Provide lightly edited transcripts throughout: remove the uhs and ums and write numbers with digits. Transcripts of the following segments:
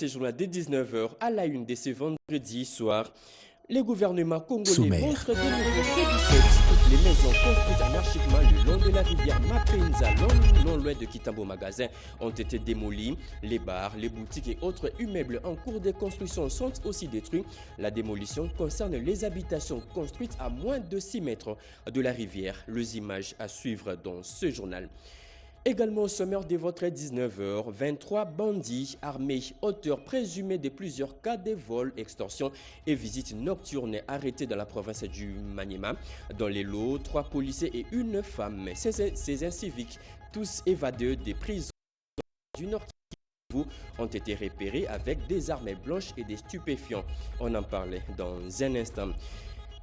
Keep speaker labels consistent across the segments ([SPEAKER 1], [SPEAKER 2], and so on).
[SPEAKER 1] ce journal de 19h à la une de ce vendredi soir. Le gouvernement congolais montre de nouveau C17. Les maisons construites anarchiquement le long de la rivière Mapenza, non loin de Kitambo Magasin, ont été démolies. Les bars, les boutiques et autres immeubles en cours de construction sont aussi détruits. La démolition concerne les habitations construites à moins de 6 mètres de la rivière. Les images à suivre dans ce journal. Également au sommaire de votre 19h, 23 bandits armés, auteurs présumés de plusieurs cas de vol, extorsion et visites nocturnes arrêtés dans la province du Maniema. Dans les lots, 3 policiers et une femme. Ces inciviques, tous évadés des prisons du Nord Kivu, ont été repérés avec des armes blanches et des stupéfiants. On en parlait dans un instant.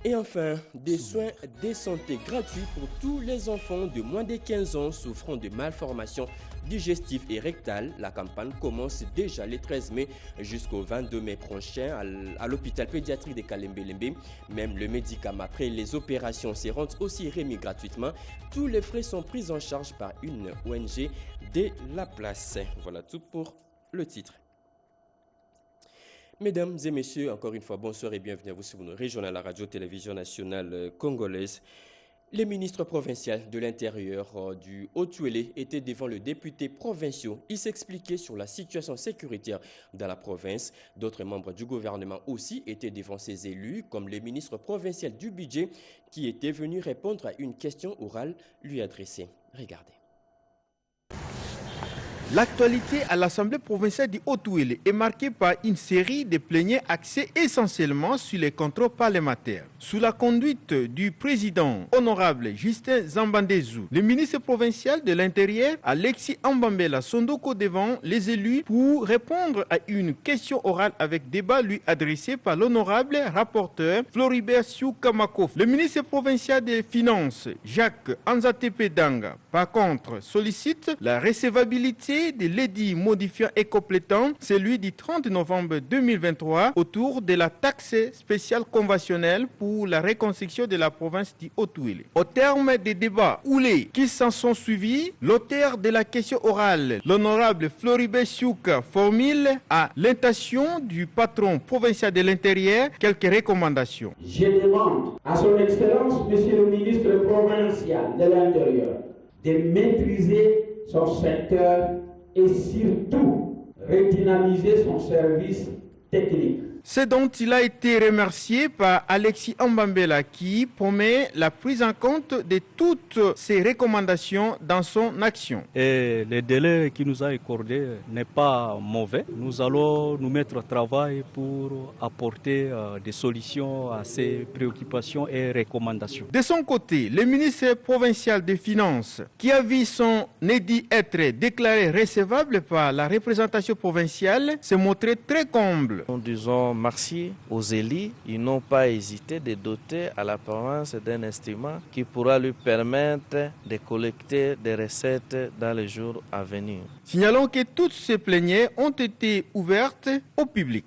[SPEAKER 1] Et enfin, des soins de santé gratuits pour tous les enfants de moins de 15 ans souffrant de malformations digestives et rectales. La campagne commence déjà le 13 mai jusqu'au 22 mai prochain à l'hôpital pédiatrique de Kalembe-Lembe. Même le médicament après les opérations seront aussi remis gratuitement. Tous les frais sont pris en charge par une ONG de la place. Voilà tout pour le titre. Mesdames et messieurs, encore une fois, bonsoir et bienvenue à vous sur nos régions à la radio-télévision nationale congolaise. Les ministres provinciaux de l'Intérieur du Haut-Uélé étaient devant le député provincial. Ils s'expliquaient sur la situation sécuritaire dans la province. D'autres membres du gouvernement aussi étaient devant ces élus, comme le ministre provincial du budget qui était venu répondre à une question orale lui adressée. Regardez.
[SPEAKER 2] L'actualité à l'Assemblée provinciale du Haut-Uélé est marquée par une série de plénières axées essentiellement sur les contrôles parlementaires. Sous la conduite du président honorable Justin Zambandezou, le ministre provincial de l'Intérieur Alexis Ambambela Sondoko devant les élus pour répondre à une question orale avec débat lui adressé par l'honorable rapporteur Floribert Sioukamakov. Le ministre provincial des Finances Jacques Anzatepe Danga, par contre, sollicite la recevabilité de l'édit modifiant et complétant celui du 30 novembre 2023 autour de la taxe spéciale conventionnelle pour la reconstruction de la province du Haut-Uélé. Au terme des débats houlés qui s'en sont suivis, l'auteur de la question orale, l'honorable Floribert Siouka, formule à l'intention du patron provincial de l'Intérieur quelques recommandations.
[SPEAKER 3] Je demande à son Excellence, Monsieur le ministre provincial de l'Intérieur, de maîtriser son secteur et surtout redynamiser son service technique.
[SPEAKER 2] C'est dont il a été remercié par Alexis Ambambela qui promet la prise en compte de toutes ces recommandations dans son action.
[SPEAKER 4] Et le délai qui nous a accordé n'est pas mauvais. Nous allons nous mettre au travail pour apporter des solutions à ces préoccupations et recommandations.
[SPEAKER 2] De son côté, le ministre provincial des Finances, qui a vu son édit être déclaré recevable par la représentation provinciale, s'est montré très comble.
[SPEAKER 5] Nous disons merci aux élus. Ils n'ont pas hésité de doter à la province d'un instrument qui pourra lui permettre de collecter des recettes dans les jours à venir.
[SPEAKER 2] Signalons que toutes ces plénières ont été ouvertes au public.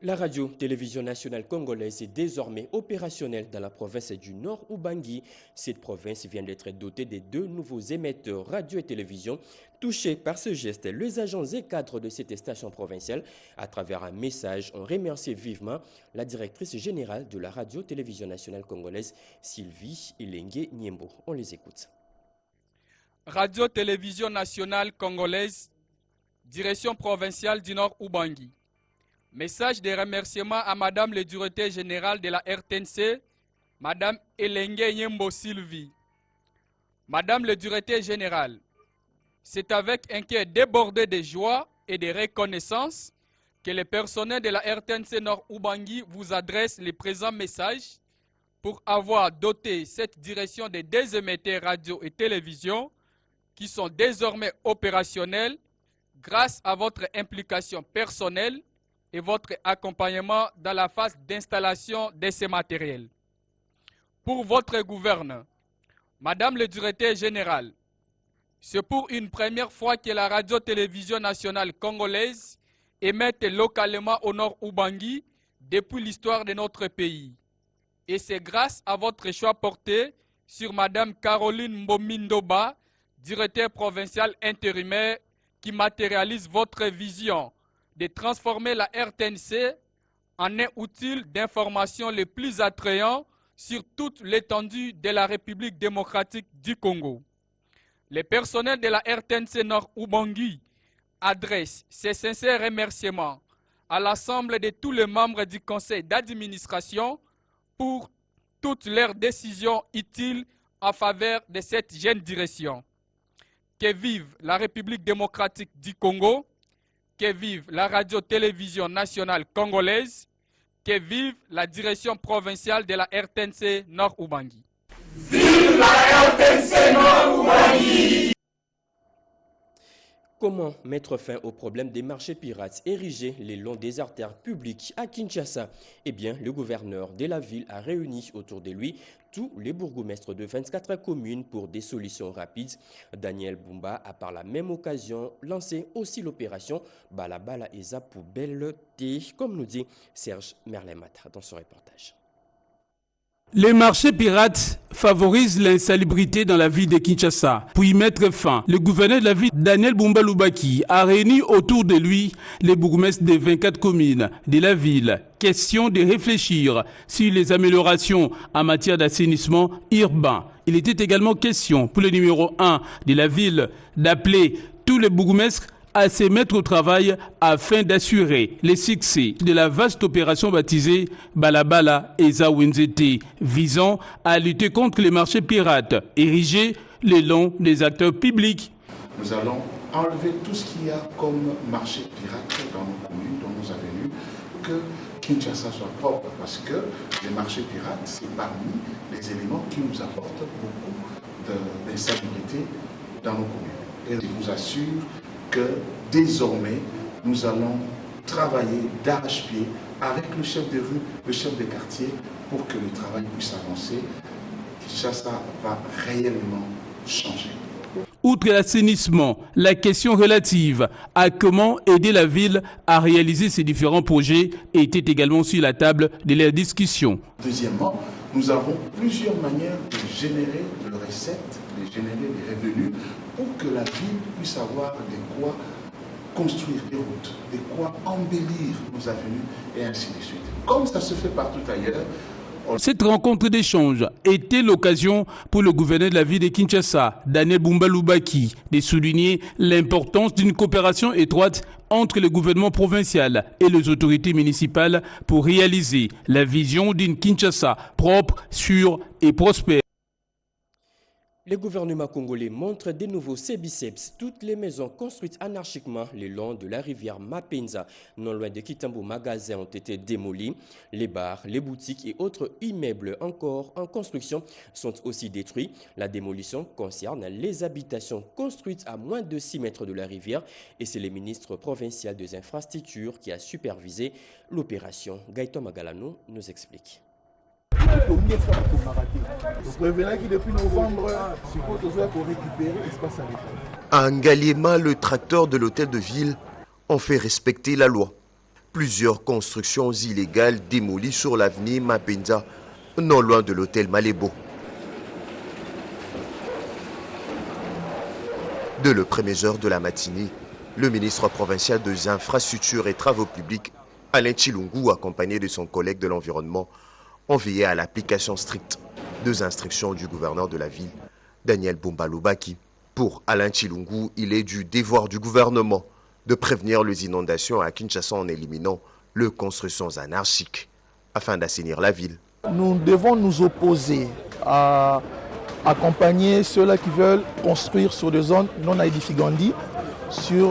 [SPEAKER 1] La radio-télévision nationale congolaise est désormais opérationnelle dans la province du Nord Ubangi. Cette province vient d'être dotée de 2 nouveaux émetteurs radio et télévision. Touchés par ce geste, les agents et cadres de cette station provinciale, à travers un message, ont remercié vivement la directrice générale de la radio-télévision nationale congolaise, Sylvie Ilenge Niembo. On les écoute.
[SPEAKER 6] Radio-télévision nationale congolaise, direction provinciale du Nord Ubangi. Message de remerciement à Madame le directeur général de la RTNC, Madame Elenge Niembo Sylvie. Madame le directeur général, c'est avec un cœur débordé de joie et de reconnaissance que le personnel de la RTNC Nord Ubangi vous adresse le présent message pour avoir doté cette direction de 2 émetteurs radio et télévision qui sont désormais opérationnels grâce à votre implication personnelle et votre accompagnement dans la phase d'installation de ces matériels. Pour votre gouverneur, Madame le directeur général, c'est pour une première fois que la radio-télévision nationale congolaise émette localement au Nord Ubangi depuis l'histoire de notre pays. Et c'est grâce à votre choix porté sur Madame Caroline Mbomindoba, directeur provincial intérimaire, qui matérialise votre vision de transformer la RTNC en un outil d'information le plus attrayant sur toute l'étendue de la République démocratique du Congo. Les personnels de la RTNC Nord Ubangi adressent ses sincères remerciements à l'ensemble de tous les membres du conseil d'administration pour toutes leurs décisions utiles en faveur de cette jeune direction. Que vive la République démocratique du Congo, que vive la radio-télévision nationale congolaise, que vive la direction provinciale de la RTNC Nord Ubangi.
[SPEAKER 7] Vive la RTNC Nord Ubangi!
[SPEAKER 1] Comment mettre fin au problème des marchés pirates érigés le long des artères publiques à Kinshasa? Eh bien, le gouverneur de la ville a réuni autour de lui tous les bourgmestres de 24 communes pour des solutions rapides. Daniel Bumba a par la même occasion lancé aussi l'opération Balabala Eza Poubelle T, comme nous dit Serge Merlemata dans son reportage.
[SPEAKER 8] Les marchés pirates favorisent l'insalubrité dans la ville de Kinshasa. Pour y mettre fin, le gouverneur de la ville, Daniel Bumba Lubaki, a réuni autour de lui les bourgmestres des 24 communes de la ville. Question de réfléchir sur les améliorations en matière d'assainissement urbain. Il était également question pour le numéro 1 de la ville d'appeler tous les bourgmestres à se mettre au travail afin d'assurer le succès de la vaste opération baptisée Balabala Eza Wenzete, visant à lutter contre les marchés pirates érigés le long des acteurs publics.
[SPEAKER 9] Nous allons enlever tout ce qu'il y a comme marché pirate dans nos communes, dans nos avenues, que Kinshasa soit propre, parce que les marchés pirates, c'est parmi les éléments qui nous apportent beaucoup d'insalubrité dans nos communes. Et je vous assure que désormais, nous allons travailler d'arrache-pied avec le chef de rue, le chef de quartier, pour que le travail puisse avancer. Kinshasa va réellement changer.
[SPEAKER 8] Outre l'assainissement, la question relative à comment aider la ville à réaliser ces différents projets était également sur la table de la discussion.
[SPEAKER 9] Deuxièmement, nous avons plusieurs manières de générer des recettes, de générer des revenus pour que la ville puisse avoir de quoi construire des routes, de quoi embellir nos avenues et ainsi de suite. Comme ça se fait partout ailleurs.
[SPEAKER 8] Cette rencontre d'échange était l'occasion pour le gouverneur de la ville de Kinshasa, Daniel Bumba Lubaki, de souligner l'importance d'une coopération étroite entre le gouvernement provincial et les autorités municipales pour réaliser la vision d'une Kinshasa propre, sûre et prospère.
[SPEAKER 1] Le gouvernement congolais montre de nouveau ses biceps. Toutes les maisons construites anarchiquement le long de la rivière Mapenza, non loin de Kitambo Magasin, ont été démolies. Les bars, les boutiques et autres immeubles encore en construction sont aussi détruits. La démolition concerne les habitations construites à moins de 6 mètres de la rivière et c'est le ministre provincial des infrastructures qui a supervisé l'opération. Gaëtan Magalano nous explique.
[SPEAKER 10] À Ngaliema, le tracteur de l'hôtel de ville ont fait respecter la loi. Plusieurs constructions illégales démolies sur l'avenue Mapenza, non loin de l'hôtel Malébo. Dès les premières heures de la matinée, le ministre provincial des infrastructures et travaux publics, Alain Chilungu, accompagné de son collègue de l'environnement, ont veillé à l'application stricte des instructions du gouverneur de la ville, Daniel Bumba Lubaki. Pour Alain Chilungu, il est du devoir du gouvernement de prévenir les inondations à Kinshasa en éliminant les constructions anarchiques afin d'assainir la ville.
[SPEAKER 11] Nous devons nous opposer à accompagner ceux-là qui veulent construire sur des zones non aedificandi, sur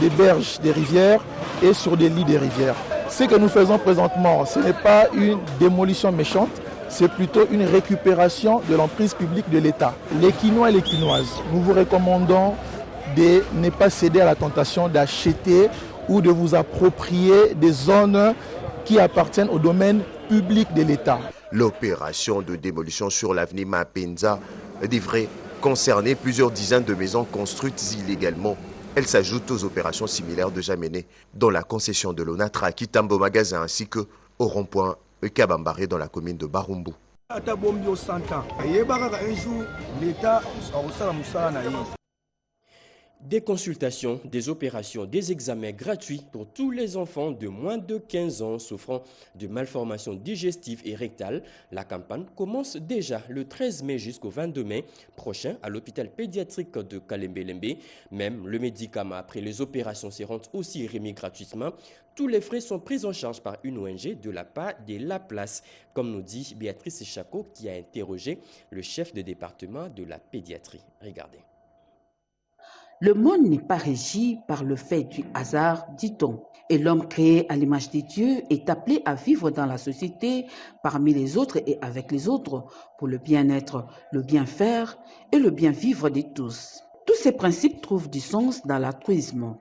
[SPEAKER 11] des berges des rivières et sur des lits des rivières. Ce que nous faisons présentement, ce n'est pas une démolition méchante, c'est plutôt une récupération de l'emprise publique de l'État. Les Quinois et les Quinoises, nous vous recommandons de ne pas céder à la tentation d'acheter ou de vous approprier des zones qui appartiennent au domaine public de l'État.
[SPEAKER 10] L'opération de démolition sur l'avenue Mapenza devrait concerner plusieurs dizaines de maisons construites illégalement. Elle s'ajoute aux opérations similaires déjà menées dans la concession de l'Onatra à Kitambo Magasin ainsi que au rond-point Kabambaré dans la commune de Barumbu.
[SPEAKER 1] Des consultations, des opérations, des examens gratuits pour tous les enfants de moins de 15 ans souffrant de malformations digestives et rectales. La campagne commence déjà le 13 mai jusqu'au 22 mai prochain à l'hôpital pédiatrique de Kalembe-Lembe. Même le médicament après les opérations seront aussi remis gratuitement. Tous les frais sont pris en charge par une ONG de la part de la place, comme nous dit Béatrice Chaco qui a interrogé le chef de département de la pédiatrie. Regardez.
[SPEAKER 12] Le monde n'est pas régi par le fait du hasard, dit-on. Et l'homme créé à l'image des dieux est appelé à vivre dans la société, parmi les autres et avec les autres, pour le bien-être, le bien-faire et le bien-vivre de tous. Tous ces principes trouvent du sens dans l'altruisme.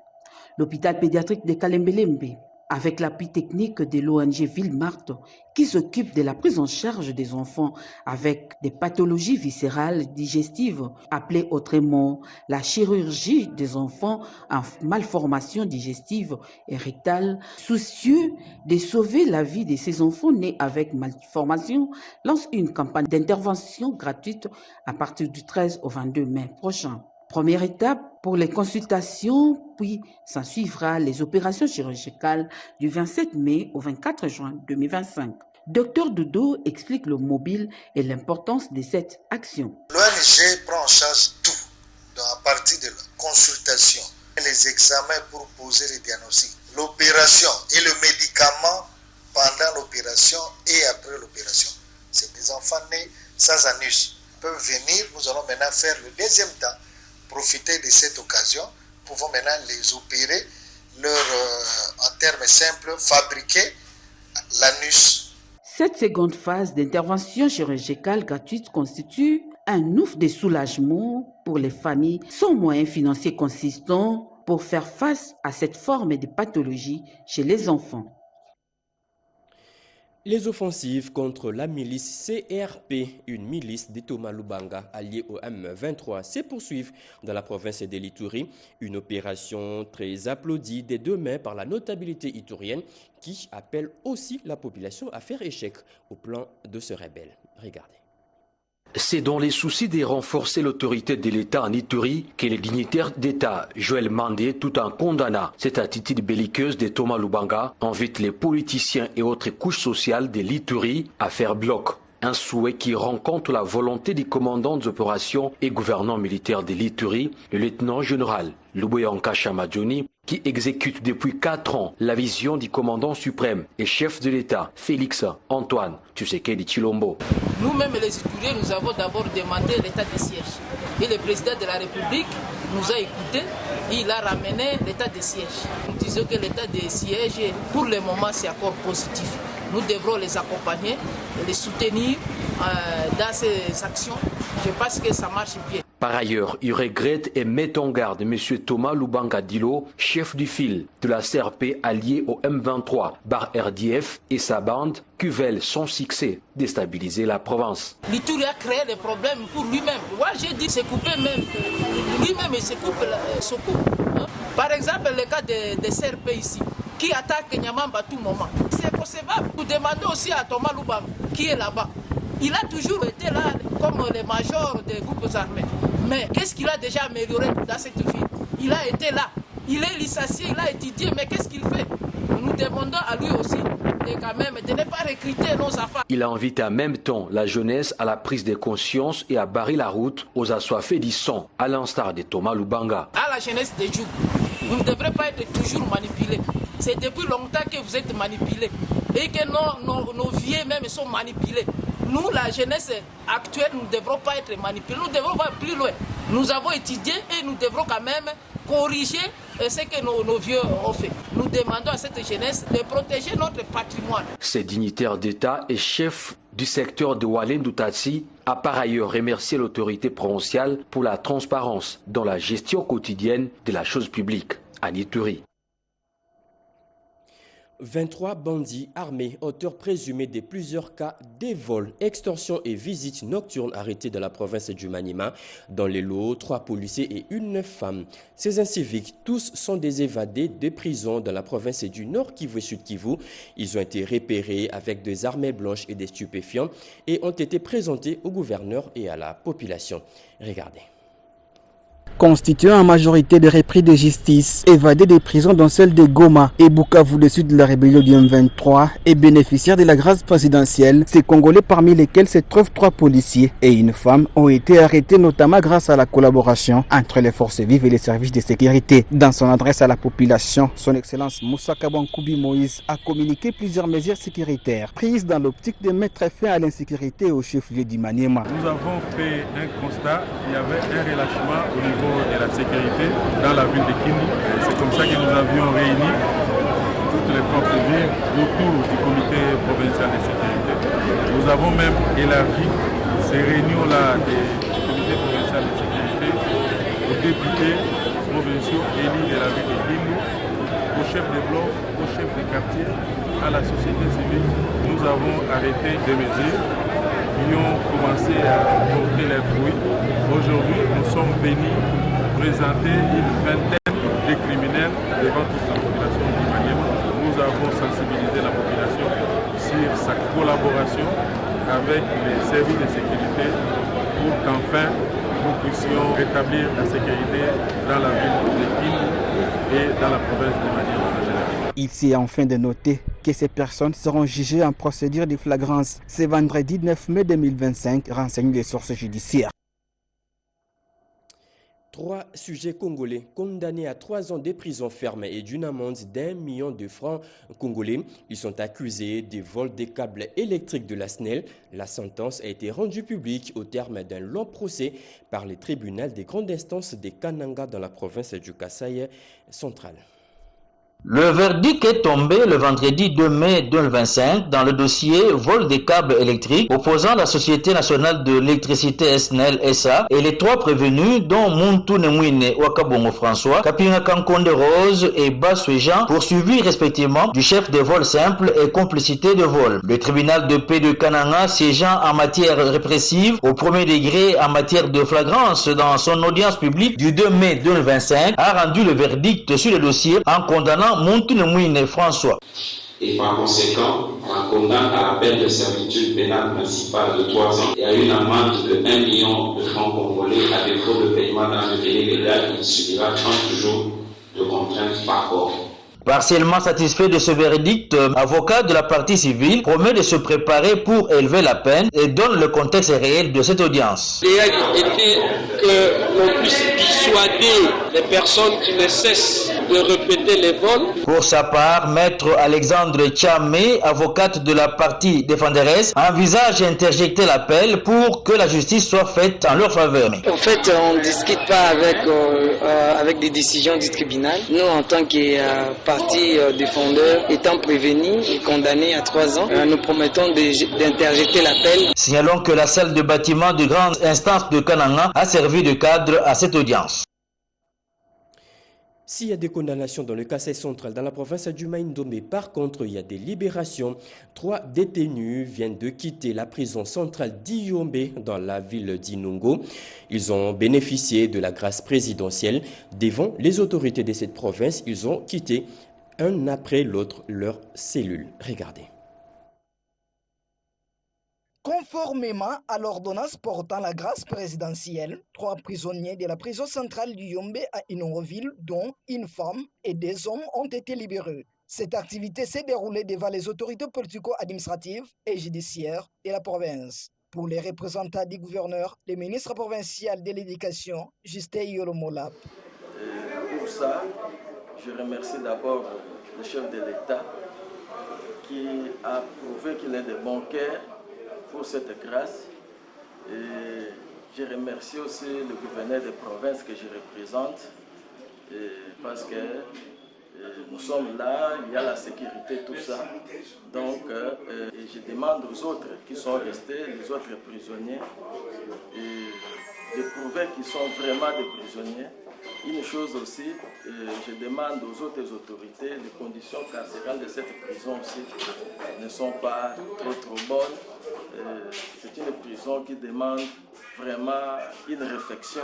[SPEAKER 12] L'hôpital pédiatrique de Kalembe-Lembe, avec l'appui technique de l'ONG Ville-Marthe, qui s'occupe de la prise en charge des enfants avec des pathologies viscérales digestives, appelées autrement la chirurgie des enfants en malformation digestive et rectale, soucieux de sauver la vie de ces enfants nés avec malformation, lance une campagne d'intervention gratuite à partir du 13 au 22 mai prochain. Première étape pour les consultations, puis s'en suivra les opérations chirurgicales du 27 mai au 24 juin 2025. Dr Doudou explique le mobile et l'importance de cette action.
[SPEAKER 13] L'ONG prend en charge tout, à partir de la consultation, les examens pour poser les diagnostics, l'opération et le médicament pendant l'opération et après l'opération. C'est des enfants nés sans anus. Ils peuvent venir, nous allons maintenant faire le deuxième temps. Profiter de cette occasion, pouvons maintenant les opérer, en termes simples, fabriquer l'anus.
[SPEAKER 12] Cette seconde phase d'intervention chirurgicale gratuite constitue un ouf de soulagement pour les familles sans moyens financiers consistants pour faire face à cette forme de pathologie chez les enfants.
[SPEAKER 1] Les offensives contre la milice CRP, une milice de Thomas Lubanga alliée au M23, se poursuivent dans la province de l'Ituri. Une opération très applaudie dès demain par la notabilité iturienne qui appelle aussi la population à faire échec au plan de ce rebelle. Regardez.
[SPEAKER 14] C'est dans les soucis de renforcer l'autorité de l'État en Ituri que les dignitaires d'État, Joël Mandé, tout en condamnant cette attitude belliqueuse de Thomas Lubanga, invite les politiciens et autres couches sociales de l'Ituri à faire bloc. Un souhait qui rencontre la volonté du commandant des opérations et gouvernant militaire de l'Ituri, le lieutenant-général Luboyanka Chamadjoni, qui exécute depuis 4 ans la vision du commandant suprême et chef de l'État, Félix Antoine Tshisekedi Tshilombo.
[SPEAKER 15] Nous-mêmes les Ituriens, nous avons d'abord demandé l'état de siège. Et le président de la République nous a écoutés, il a ramené l'état de siège. Nous disons que l'état de siège, pour le moment, c'est encore positif. Nous devrons les accompagner, les soutenir dans ces actions. Je pense que ça marche bien.
[SPEAKER 14] Par ailleurs, il regrette et met en garde M. Thomas Lubanga Dilo, chef du fil de la CRP allié au M23, RDF et sa bande, qui veulent sans succès déstabiliser la province.
[SPEAKER 15] L'Ituri a créé des problèmes pour lui-même. Moi, j'ai dit c'est coupé même. Lui-même, il se coupe. Hein? Par exemple, le cas de CRP ici, qui attaque Nyamamba à tout moment. C'est concevable. Nous demandons aussi à Thomas Lubanga, qui est là-bas. Il a toujours été là comme le major des groupes armés. Mais qu'est-ce qu'il a déjà amélioré dans cette ville? Il a été là. Il est licencié, il a étudié, mais qu'est-ce qu'il fait? Nous demandons à lui aussi de ne pas recruter nos enfants.
[SPEAKER 14] Il invite en même temps la jeunesse à la prise de conscience et à barrer la route aux assoiffés du sang, à l'instar de Thomas Lubanga.
[SPEAKER 15] À la jeunesse de Djouk, vous ne devrez pas être toujours manipulés. C'est depuis longtemps que vous êtes manipulés et que nos vieux même sont manipulés. Nous, la jeunesse actuelle, nous ne devrons pas être manipulés, nous devrons voir plus loin. Nous avons étudié et nous devrons quand même corriger ce que nos vieux ont fait. Nous demandons à cette jeunesse de protéger notre patrimoine.
[SPEAKER 14] Ces dignitaires d'État et chefs du secteur de Walendoutatsi a par ailleurs remercié l'autorité provinciale pour la transparence dans la gestion quotidienne de la chose publique à Ituri.
[SPEAKER 1] 23 bandits armés, auteurs présumés de plusieurs cas de vols, extorsions et visites nocturnes arrêtés dans la province du Maniema. Dans les lots, 3 policiers et une femme. Ces inciviques, tous sont des évadés de prison dans la province du Nord Kivu et Sud Kivu. Ils ont été repérés avec des armes blanches et des stupéfiants et ont été présentés au gouverneur et à la population. Regardez.
[SPEAKER 16] constituant en majorité des repris de justice, évadés des prisons dont celle de Goma et Bukavu de suite de la rébellion du M23 et bénéficiaires de la grâce présidentielle. Ces Congolais, parmi lesquels se trouvent 3 policiers et une femme, ont été arrêtés notamment grâce à la collaboration entre les forces vives et les services de sécurité. Dans son adresse à la population, son Excellence Moussa Kabankoubi Moïse a communiqué plusieurs mesures sécuritaires prises dans l'optique de mettre fin à l'insécurité au chef-lieu du Maniema.
[SPEAKER 17] Nous avons fait un constat, il y avait un relâchement au niveau de la sécurité dans la ville de Kindu. C'est comme ça que nous avions réuni toutes les forces vives autour du comité provincial de sécurité. Nous avons même élargi ces réunions-là du comité provincial de sécurité aux députés provinciaux élus de la ville de Kindu, aux chefs de bloc, aux chefs de quartier, à la société civile. Nous avons arrêté des mesures qui ont commencé à porter leurs fruits. Aujourd'hui, nous sommes venus présenter une vingtaine de criminels devant toute la population du Maniema. Nous avons sensibilisé la population sur sa collaboration avec les services de sécurité pour qu'enfin nous puissions rétablir la sécurité dans la ville de Kindu et dans la province de Maniema en général.
[SPEAKER 16] Il s'est enfin de noter que ces personnes seront jugées en procédure de flagrance ce vendredi 9 mai 2025, renseignent les sources judiciaires.
[SPEAKER 1] 3 sujets congolais condamnés à 3 ans de prison ferme et d'une amende d'1 million de francs congolais. Ils sont accusés de vol des câbles électriques de la SNEL. La sentence a été rendue publique au terme d'un long procès par le tribunal des grandes instances de Kananga dans la province du Kasaï central.
[SPEAKER 18] Le verdict est tombé le vendredi 2 mai 2025 dans le dossier vol des câbles électriques opposant la Société nationale de l'électricité SNEL SA et les 3 prévenus dont Muntu Nemwine Wakabongo François, Kapinga Kankonde Rose et Baswe Jean, poursuivis respectivement du chef de vol simple et complicité de vol. Le tribunal de paix de Kananga, siégeant en matière répressive au premier degré en matière de flagrance dans son audience publique du 2 mai 2025, a rendu le verdict sur le dossier en condamnant Muntu Nemwine François.
[SPEAKER 19] Et par conséquent, en condamnant à la peine de servitude pénale principale de 3 ans et à une amende de 1 million de francs congolais à défaut de paiement dans le délai légal, il subira 30 jours de contrainte par corps.
[SPEAKER 18] Partiellement satisfait de ce verdict, avocat de la partie civile promet de se préparer pour élever la peine et donne le contexte réel de cette audience.
[SPEAKER 20] L'idée était que l'on puisse dissuader les personnes qui ne cessent de répéter les vols.
[SPEAKER 18] Pour sa part, maître Alexandre Tchamé, avocate de la partie défenderesse, envisage d'interjecter l'appel pour que la justice soit faite en leur faveur.
[SPEAKER 21] En fait, on ne discute pas avec des décisions du tribunal. Nous, en tant que parti défendeur, étant prévenus et condamnés à 3 ans, nous promettons d'interjecter l'appel.
[SPEAKER 18] Signalons que la salle de bâtiment de grande instance de Kananga a servi de cadre à cette audience.
[SPEAKER 1] S'il y a des condamnations dans le Kasaï central, dans la province du Maïndomé, par contre, il y a des libérations. 3 détenus viennent de quitter la prison centrale d'Iyombe dans la ville d'Inungo. Ils ont bénéficié de la grâce présidentielle. Devant les autorités de cette province, ils ont quitté un après l'autre leur cellule. Regardez.
[SPEAKER 22] Conformément à l'ordonnance portant la grâce présidentielle, 3 prisonniers de la prison centrale du Yombe à Inorville, dont une femme et 2 hommes, ont été libérés. Cette activité s'est déroulée devant les autorités politico-administratives et judiciaires de la province. Pour les représentants du gouverneur, le ministre provincial de l'éducation, Justin Yolomolap.
[SPEAKER 23] Pour ça, je remercie d'abord le chef de l'État qui a prouvé qu'il est de bon cœur pour cette grâce. Et je remercie aussi le gouverneur de province que je représente parce que nous sommes là, il y a la sécurité, tout ça. Donc je demande aux autres qui sont restés, les autres prisonniers, de prouver qu'ils sont vraiment des prisonniers. Une chose aussi, je demande aux autres autorités, les conditions carcérales de cette prison aussi ne sont pas trop bonnes. C'est une prison qui demande vraiment une réflexion.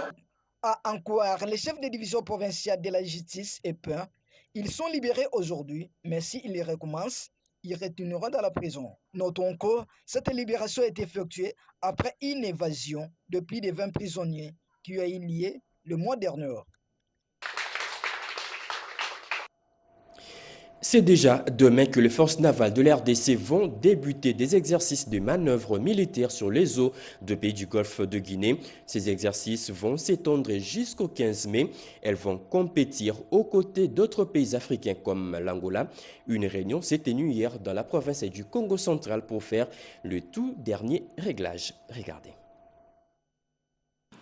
[SPEAKER 22] À Ancoire, les chefs de division provinciale de la justice et Pin, ils sont libérés aujourd'hui, mais s'ils recommencent, ils retourneront dans la prison. Notons que cette libération a été effectuée après une évasion de plus de 20 prisonniers qui a eu lieu le mois dernier.
[SPEAKER 1] C'est déjà demain que les forces navales de l'RDC vont débuter des exercices de manœuvres militaires sur les eaux de pays du Golfe de Guinée. Ces exercices vont s'étendre jusqu'au 15 mai. Elles vont compétir aux côtés d'autres pays africains comme l'Angola. Une réunion s'est tenue hier dans la province du Congo central pour faire le tout dernier réglage. Regardez.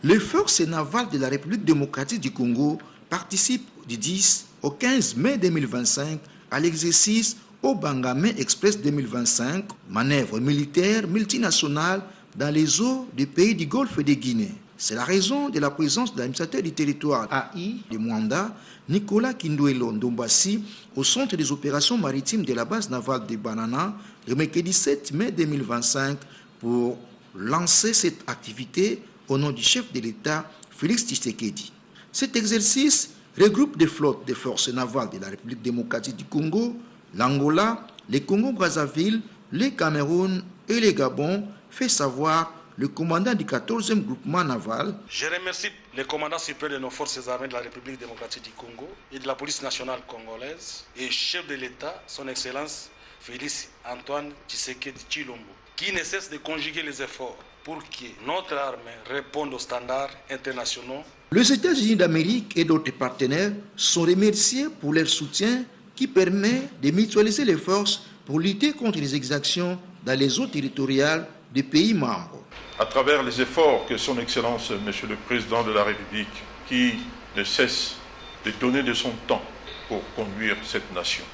[SPEAKER 3] Les forces navales de la République démocratique du Congo participent du 10 au 15 mai 2025 à l'exercice Obangame Express 2025, manœuvre militaire multinationale dans les eaux des pays du Golfe de Guinée. C'est la raison de la présence de l'administrateur du territoire AI de Mwanda, Nicolas Kinduelo Ndombassi, au centre des opérations maritimes de la base navale de Banana, le mercredi 7 mai 2025, pour lancer cette activité au nom du chef de l'État, Félix Tshisekedi. Cet exercice regroupe des flottes des forces navales de la République démocratique du Congo, l'Angola, le Congo-Brazzaville, le Cameroun et le Gabon, fait savoir le commandant du 14e groupement naval.
[SPEAKER 4] Je remercie le commandant suprême de nos forces armées de la République démocratique du Congo et de la police nationale congolaise et chef de l'État, son Excellence Félix Antoine Tshisekedi Tshilombo, qui ne cesse de conjuguer les efforts pour que notre armée réponde aux standards internationaux.
[SPEAKER 3] Les États-Unis d'Amérique et d'autres partenaires sont remerciés pour leur soutien qui permet de mutualiser les forces pour lutter contre les exactions dans les eaux territoriales des pays membres.
[SPEAKER 5] À travers les efforts que son Excellence, Monsieur le Président de la République, qui ne cesse de donner de son temps pour conduire cette nation.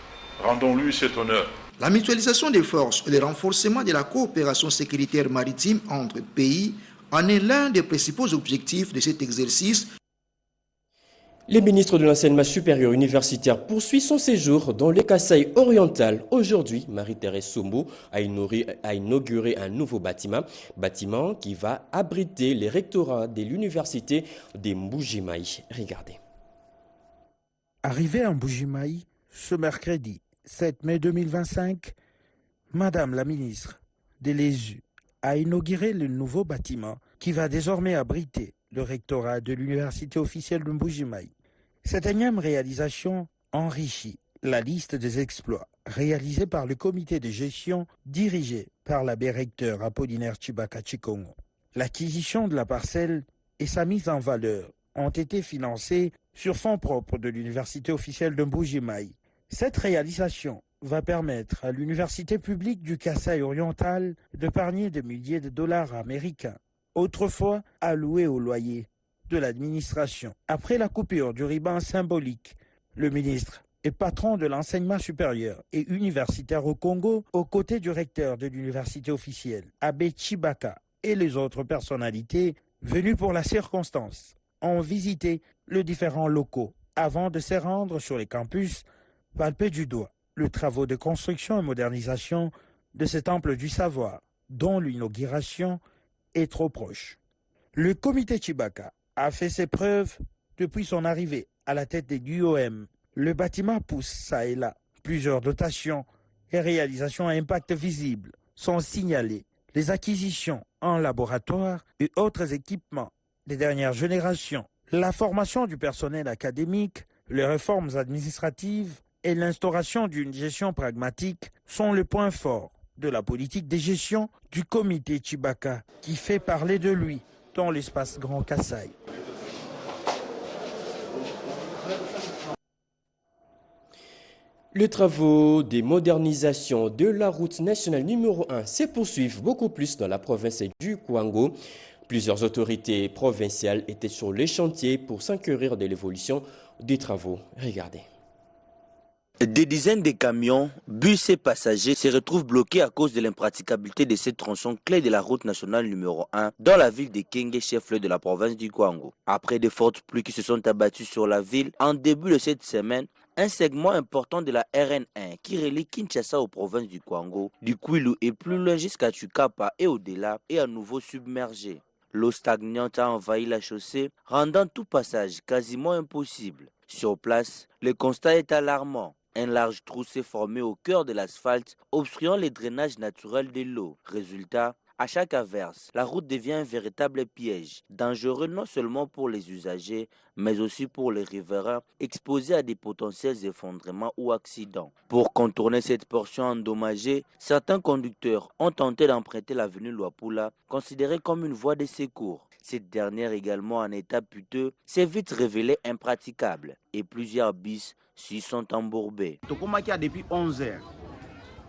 [SPEAKER 5] Rendons-lui cet honneur.
[SPEAKER 3] La mutualisation des forces et le renforcement de la coopération sécuritaire maritime entre pays en est l'un des principaux objectifs de cet exercice.
[SPEAKER 1] Le ministre de l'Enseignement supérieur universitaire poursuit son séjour dans le Kasaï oriental. Aujourd'hui, Marie-Thérèse Sombo a inauguré un nouveau bâtiment qui va abriter les rectorats de l'université de Mbujimaï. Regardez.
[SPEAKER 24] Arrivée à Mbujimaï ce mercredi 7 mai 2025, Madame la ministre de l'ESU a inauguré le nouveau bâtiment qui va désormais abriter le rectorat de l'université officielle de Mbujimaï. Cette énième réalisation enrichit la liste des exploits réalisés par le comité de gestion dirigé par l'abbé recteur Apollinaire Tshibaka Tshikongo. L'acquisition de la parcelle et sa mise en valeur ont été financées sur fonds propres de l'université officielle de Mbujimaï. Cette réalisation va permettre à l'université publique du Kasaï oriental d'épargner des milliers de dollars américains, autrefois alloués au loyer de l'administration. Après la coupure du ruban symbolique, le ministre et patron de l'enseignement supérieur et universitaire au Congo, aux côtés du recteur de l'université officielle, Abbé Tshibaka, et les autres personnalités venues pour la circonstance, ont visité les différents locaux avant de se rendre sur les campus, palper du doigt les travaux de construction et modernisation de ce temple du savoir, dont l'inauguration est trop proche. Le comité Tshibaka a fait ses preuves depuis son arrivée à la tête des l'UOM. Le bâtiment pousse ça et là. Plusieurs dotations et réalisations à impact visible sont signalées. Les acquisitions en laboratoire et autres équipements des dernières générations, la formation du personnel académique, les réformes administratives et l'instauration d'une gestion pragmatique sont les points forts de la politique de gestion du comité Tshibaka qui fait parler de lui dans l'espace Grand Kasaï.
[SPEAKER 1] Les travaux de modernisation de la route nationale numéro 1 se poursuivent beaucoup plus dans la province du Kwango. Plusieurs autorités provinciales étaient sur les chantiers pour s'enquérir de l'évolution des travaux. Regardez.
[SPEAKER 25] Des dizaines de camions, bus et passagers se retrouvent bloqués à cause de l'impraticabilité de ces tronçons clés de la route nationale numéro 1 dans la ville de Kenge, chef-lieu de la province du Kwango. Après de fortes pluies qui se sont abattues sur la ville en début de cette semaine, un segment important de la RN1 qui relie Kinshasa aux provinces du Kwango, du Kwilu et plus loin jusqu'à Chukapa et au-delà est à nouveau submergé. L'eau stagnante a envahi la chaussée, rendant tout passage quasiment impossible. Sur place, le constat est alarmant. Un large trou s'est formé au cœur de l'asphalte, obstruant les drainages naturels de l'eau. Résultat, À chaque averse, la route devient un véritable piège, dangereux non seulement pour les usagers, mais aussi pour les riverains exposés à des potentiels effondrements ou accidents. Pour contourner cette portion endommagée, certains conducteurs ont tenté d'emprunter l'avenue Luapula, considérée comme une voie de secours. Cette dernière, également en état piteux, s'est vite révélée impraticable et plusieurs bis s'y sont embourbés.
[SPEAKER 2] Depuis 11 heures,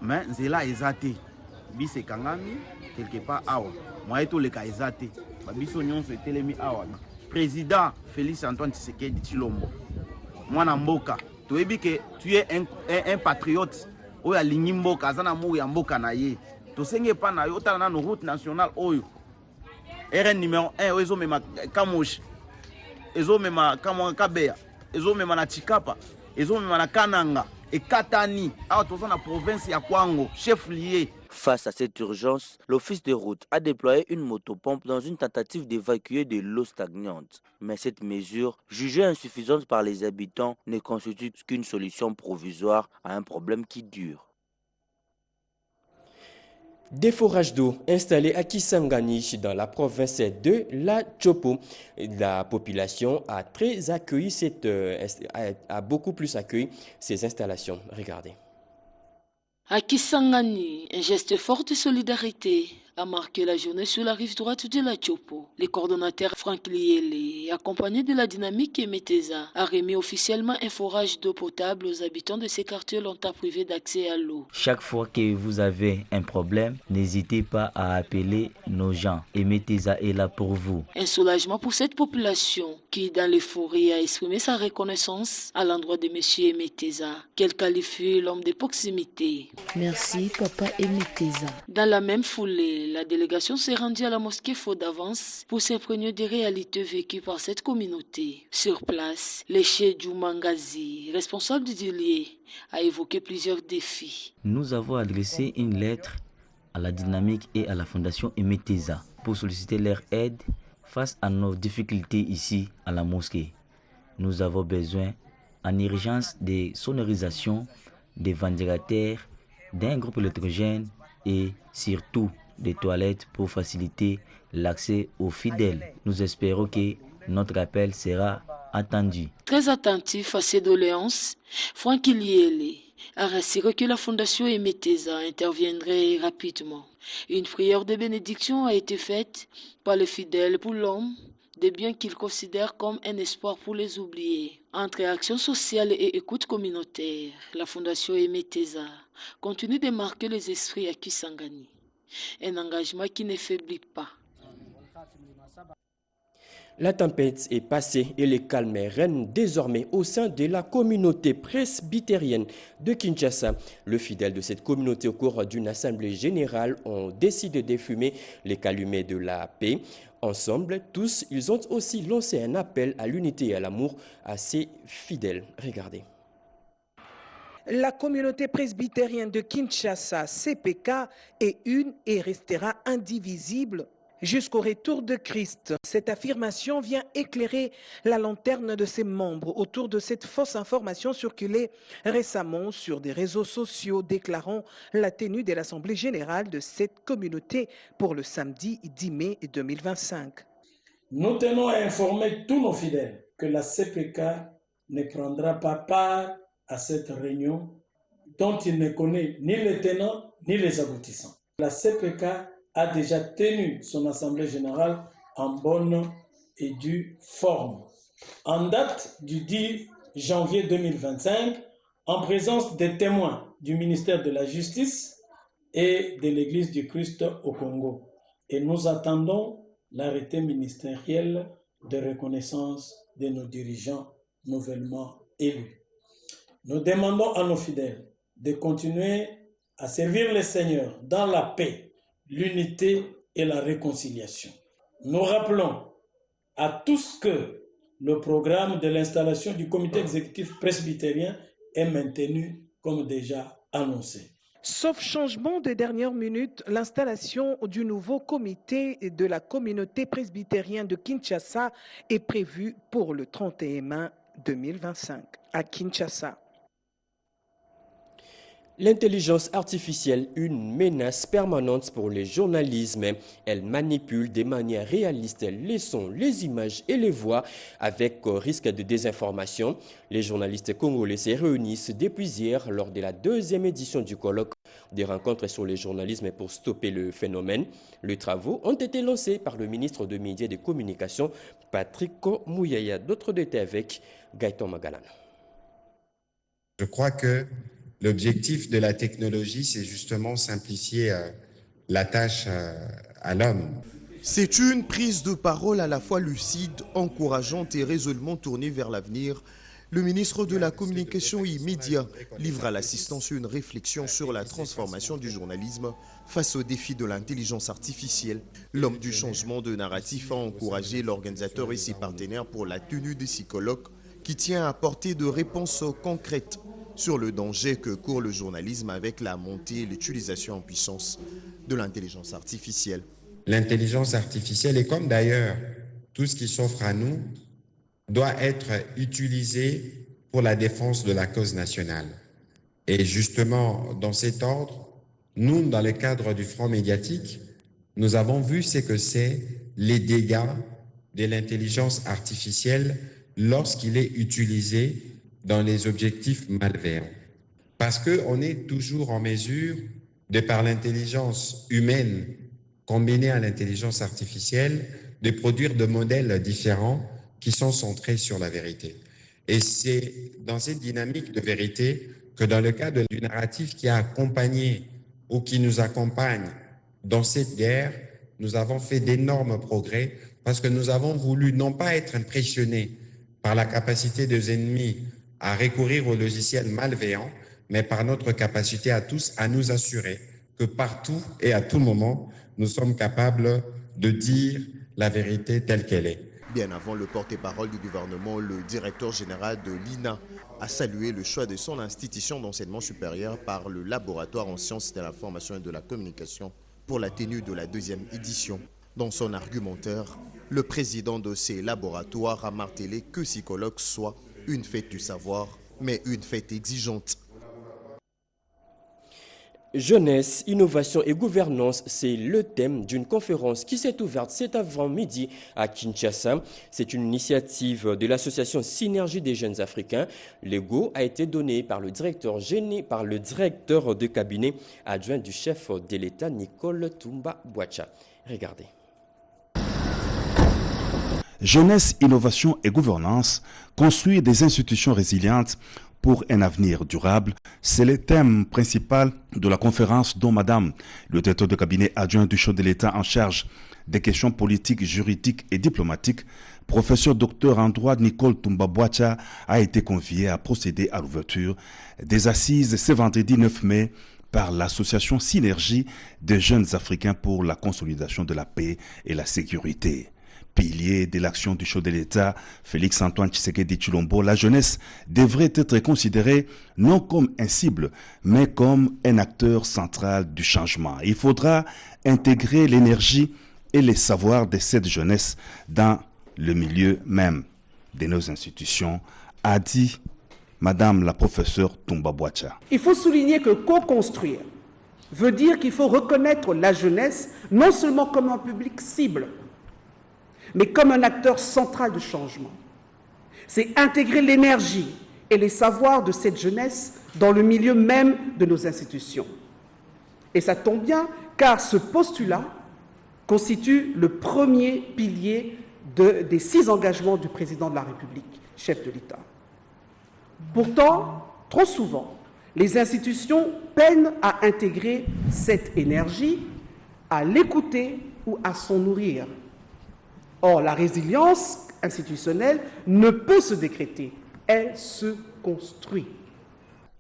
[SPEAKER 2] mais Zela est zate. Bis est kangami, quelque part awa. Moi, tout le cas est zate. Biso nyonso etelemi awa. Président Félix Antoine Tshisekedi Tshilombo. Moi, Namboka. Tu es que tu es un patriote. Oyo alingi mboka, azana mou ya mboka na ye. To senge pa na yo, otala na route nationale oyo. RN numéro 1, ezo mema Kamosh, ezo mema Kabeya, ezo mema na Chikapa, ezo mema na Kananga, et Katani, awa tozo na province ya Kwango, chef lié.
[SPEAKER 25] Face à cette urgence, l'office de route a déployé une motopompe dans une tentative d'évacuer de l'eau stagnante. Mais cette mesure, jugée insuffisante par les habitants, ne constitue qu'une solution provisoire à un problème qui dure.
[SPEAKER 1] Des forages d'eau installés à Kisangani dans la province de la Chopo. La population a beaucoup plus accueilli ces installations. Regardez.
[SPEAKER 6] À Kisangani, un geste fort de solidarité a marqué la journée sur la rive droite de la Chopo. Le coordonnateur Franck Liele, accompagné de la dynamique Emeteza, a remis officiellement un forage d'eau potable aux habitants de ces quartiers longtemps privés d'accès à l'eau.
[SPEAKER 7] Chaque fois que vous avez un problème, n'hésitez pas à appeler nos gens. Emeteza est là pour vous.
[SPEAKER 6] Un soulagement pour cette population qui, dans l'euphorie, a exprimé sa reconnaissance à l'endroit de M. Emeteza, qu'elle qualifie l'homme de proximité.
[SPEAKER 8] Merci, papa Emeteza.
[SPEAKER 6] Dans la même foulée, la délégation s'est rendue à la mosquée Faux d'Avance pour s'imprégner des réalités vécues par cette communauté. Sur place, le cheikh Djoumangazi, responsable du lieu, a évoqué plusieurs défis.
[SPEAKER 7] Nous avons adressé une lettre à la dynamique et à la fondation Emeteza pour solliciter leur aide face à nos difficultés ici à la mosquée. Nous avons besoin en urgence de sonorisation, des ventilateurs, d'un groupe électrogène et surtout des toilettes pour faciliter l'accès aux fidèles. Nous espérons que notre appel sera attendu.
[SPEAKER 6] Très attentif à ces doléances, Franck Liele a rassuré que la fondation Emeteza interviendrait rapidement. Une prière de bénédiction a été faite par les fidèles pour l'homme, des biens qu'ils considèrent comme un espoir pour les oubliés. Entre action sociale et écoute communautaire, la fondation Emeteza continue de marquer les esprits à Kisangani. Un engagement qui ne faiblit pas.
[SPEAKER 1] La tempête est passée et le calme règne désormais au sein de la communauté presbytérienne de Kinshasa. Les fidèles de cette communauté au cours d'une assemblée générale ont décidé de fumer les calumets de la paix. Ensemble, tous, ils ont aussi lancé un appel à l'unité et à l'amour à ces fidèles. Regardez.
[SPEAKER 9] La communauté presbytérienne de Kinshasa, CPK, est une et restera indivisible jusqu'au retour de Christ. Cette affirmation vient éclairer la lanterne de ses membres autour de cette fausse information circulée récemment sur des réseaux sociaux déclarant la tenue de l'Assemblée générale de cette communauté pour le samedi 10 mai 2025.
[SPEAKER 26] Nous tenons à informer tous nos fidèles que la CPK ne prendra pas part à cette réunion dont il ne connaît ni les tenants ni les aboutissants. La CPK a déjà tenu son assemblée générale en bonne et due forme. En date du 10 janvier 2025, en présence des témoins du ministère de la Justice et de l'Église du Christ au Congo. Et nous attendons l'arrêté ministériel de reconnaissance de nos dirigeants nouvellement élus. Nous demandons à nos fidèles de continuer à servir le Seigneur dans la paix, l'unité et la réconciliation. Nous rappelons à tous que le programme de l'installation du comité exécutif presbytérien est maintenu comme déjà annoncé.
[SPEAKER 9] Sauf changement de dernière minute, l'installation du nouveau comité de la communauté presbytérienne de Kinshasa est prévue pour le 31 mai 2025 à Kinshasa.
[SPEAKER 1] L'intelligence artificielle, une menace permanente pour le journalisme. Elle manipule de manière réaliste les sons, les images et les voix avec risque de désinformation. Les journalistes congolais se réunissent depuis hier lors de la deuxième édition du colloque des rencontres sur le journalisme pour stopper le phénomène. Les travaux ont été lancés par le ministre des Médias et des Communications, Patrick Mouyaya. D'autres détails avec Gaëtan Magalano.
[SPEAKER 10] Je crois que l'objectif de la technologie, c'est justement simplifier la tâche à l'homme.
[SPEAKER 11] C'est une prise de parole à la fois lucide, encourageante et résolument tournée vers l'avenir. Le ministre de la Communication et Médias livre à l'assistance une réflexion sur la transformation du journalisme face aux défis de l'intelligence artificielle. L'homme du changement de narratif a encouragé l'organisateur et ses partenaires pour la tenue de ces colloques qui tient à apporter de réponses concrètes sur le danger que court le journalisme avec la montée et l'utilisation en puissance de l'intelligence artificielle.
[SPEAKER 10] L'intelligence artificielle, et comme d'ailleurs tout ce qui s'offre à nous, doit être utilisé pour la défense de la cause nationale. Et justement, dans cet ordre, nous, dans le cadre du front médiatique, nous avons vu ce que c'est les dégâts de l'intelligence artificielle lorsqu'il est utilisé dans les objectifs malveillants. Parce qu'on est toujours en mesure, de par l'intelligence humaine combinée à l'intelligence artificielle, de produire des modèles différents qui sont centrés sur la vérité. Et c'est dans cette dynamique de vérité que dans le cadre du narratif qui a accompagné ou qui nous accompagne dans cette guerre, nous avons fait d'énormes progrès parce que nous avons voulu non pas être impressionnés par la capacité des ennemis à recourir aux logiciels malveillants, mais par notre capacité à tous à nous assurer que partout et à tout moment, nous sommes capables de dire la vérité telle qu'elle est.
[SPEAKER 11] Bien avant le porte-parole du gouvernement, le directeur général de l'INA a salué le choix de son institution d'enseignement supérieur par le laboratoire en sciences de l'information et de la communication pour la tenue de la deuxième édition. Dans son argumentaire, le président de ces laboratoires a martelé que ces colloques soient une fête du savoir, mais une fête exigeante.
[SPEAKER 1] Jeunesse, innovation et gouvernance, c'est le thème d'une conférence qui s'est ouverte cet avant-midi à Kinshasa. C'est une initiative de l'association Synergie des jeunes africains. Le go a été donné par le directeur de cabinet adjoint du chef de l'État, Nicole Tumba Bwacha. Regardez.
[SPEAKER 12] Jeunesse, innovation et gouvernance, construire des institutions résilientes pour un avenir durable, c'est le thème principal de la conférence dont Madame le directeur de cabinet adjoint du chef de l'État en charge des questions politiques, juridiques et diplomatiques, professeur docteur en droit Nicole Tumba Bwacha, a été conviée à procéder à l'ouverture des assises ce vendredi 9 mai par l'association Synergie des jeunes africains pour la consolidation de la paix et la sécurité. Pilier de l'action du chef de l'État, Félix-Antoine Tshisekedi Tshilombo, la jeunesse devrait être considérée non comme un cible, mais comme un acteur central du changement. Il faudra intégrer l'énergie et les savoirs de cette jeunesse dans le milieu même de nos institutions, a dit Madame la professeure Tumba Bwacha.
[SPEAKER 13] Il faut souligner que co-construire veut dire qu'il faut reconnaître la jeunesse non seulement comme un public cible, mais comme un acteur central de changement. C'est intégrer l'énergie et les savoirs de cette jeunesse dans le milieu même de nos institutions. Et ça tombe bien, car ce postulat constitue le premier pilier des 6 engagements du président de la République, chef de l'État. Pourtant, trop souvent, les institutions peinent à intégrer cette énergie, à l'écouter ou à s'en nourrir. Or, la résilience institutionnelle ne peut se décréter, elle se construit.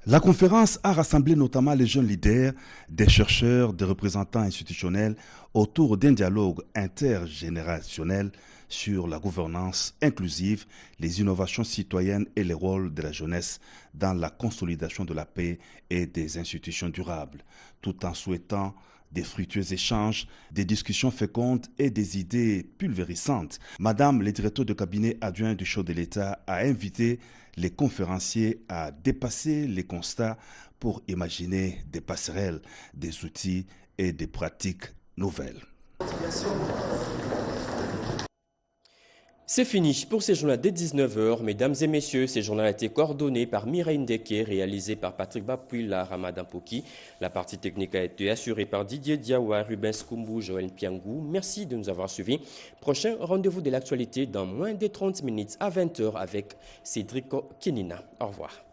[SPEAKER 12] La conférence a rassemblé notamment les jeunes leaders, des chercheurs, des représentants institutionnels autour d'un dialogue intergénérationnel sur la gouvernance inclusive, les innovations citoyennes et les rôles de la jeunesse dans la consolidation de la paix et des institutions durables, tout en souhaitant des fructueux échanges, des discussions fécondes et des idées pulvérisantes. Madame le directeur de cabinet adjoint du chef de l'État a invité les conférenciers à dépasser les constats pour imaginer des passerelles, des outils et des pratiques nouvelles.
[SPEAKER 1] C'est fini pour ce journal dès 19h. Mesdames et messieurs, ce journal a été coordonné par Mireille Ndeke, réalisé par Patrick Bapuila, Ramadan Poki. La partie technique a été assurée par Didier Diawa, Rubens Kumbu, Joël Piangou. Merci de nous avoir suivis. Prochain rendez-vous de l'actualité dans moins de 30 minutes à 20h avec Cédric Kenina. Au revoir.